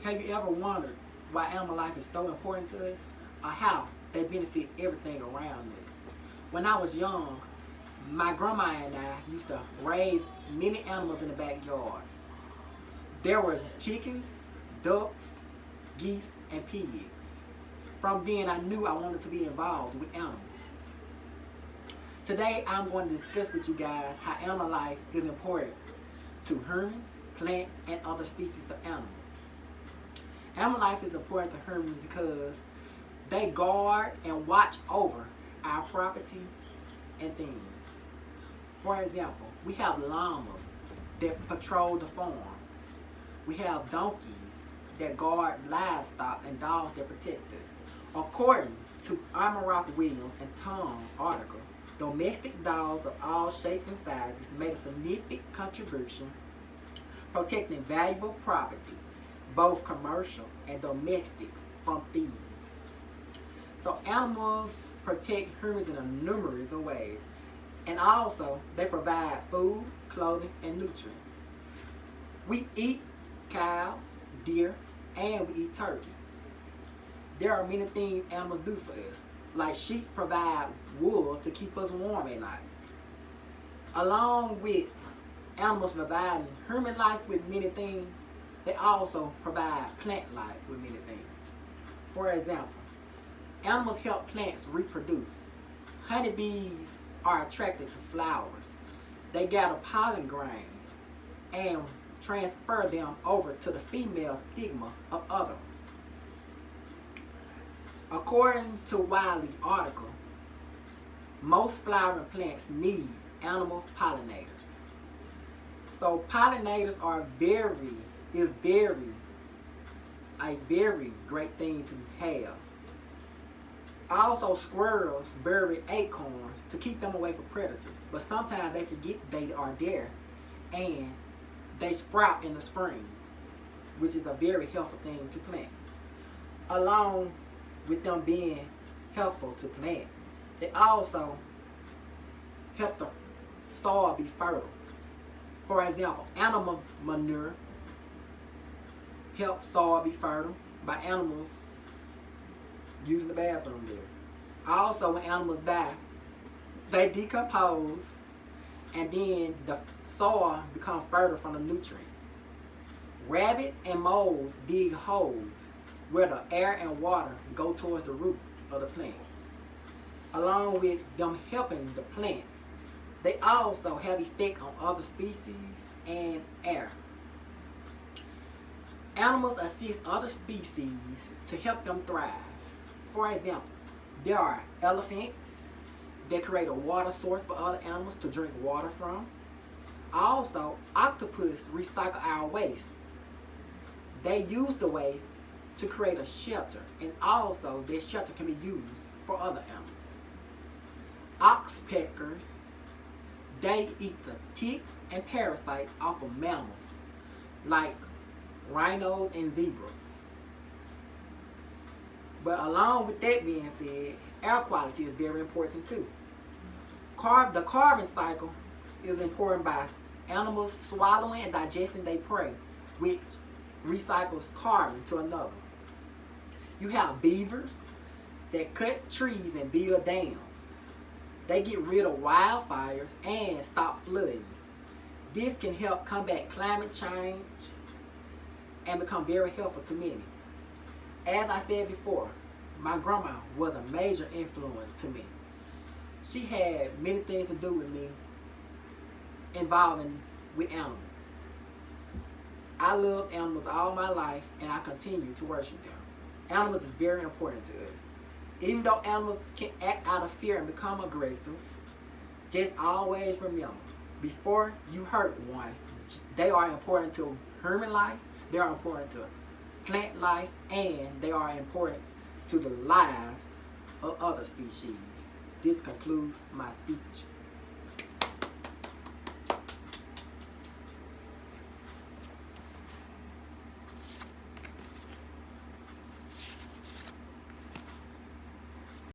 Have you ever wondered why animal life is so important to us, or how they benefit everything around us? When I was young, my grandma and I used to raise many animals in the backyard. There was chickens, ducks, geese, and pigs. From then, I knew I wanted to be involved with animals. Today, I'm going to discuss with you guys how animal life is important to humans, plants, and other species of animals. Animal life is important to humans because they guard and watch over our property and things. For example, we have llamas that patrol the farms. We have donkeys that guard livestock and dogs that protect us. According to Amarath Williams and Tom article, domestic dogs of all shapes and sizes make a significant contribution protecting valuable property, both commercial and domestic, from thieves. So animals protect humans in numerous ways, and also they provide food, clothing, and nutrients. We eat cows, deer, and we eat turkey. There are many things animals do for us, like sheep provide wool to keep us warm at night. Along with animals providing human life with many things, they also provide plant life with many things. For example, animals help plants reproduce. Honeybees are attracted to flowers. They gather pollen grains and transfer them over to the female stigma of others. According to Wiley article, most flowering plants need animal pollinators. So pollinators are a very great thing to have. Also, squirrels bury acorns to keep them away from predators, but sometimes they forget they are there, and they sprout in the spring, which is a very helpful thing to plants. Along with them being helpful to plants, they also help the soil be fertile. For example, animal manure helps soil be fertile by animals using the bathroom there. Also, when animals die, they decompose, and then the soil becomes fertile from the nutrients. Rabbits and moles dig holes where the air and water go towards the roots of the plants. Along with them helping the plants, they also have effect on other species and air. Animals assist other species to help them thrive. For example, there are elephants that create a water source for other animals to drink water from. Also, octopus recycle our waste. They use the waste to create a shelter, and also their shelter can be used for other animals. Oxpeckers, they eat the ticks and parasites off of mammals like rhinos and zebras. But along with that being said, air quality is very important too. The carbon cycle is important by animals swallowing and digesting their prey, which recycles carbon to another. You have beavers that cut trees and build dams. They get rid of wildfires and stop flooding. This can help combat climate change and become very helpful to many. As I said before, my grandma was a major influence to me. She had many things to do with me involving with animals. I loved animals all my life, and I continue to worship them. Animals is very important to us. Even though animals can act out of fear and become aggressive, just always remember, before you hurt one, they are important to human life, they are important to plant life, and they are important to the lives of other species. This concludes my speech.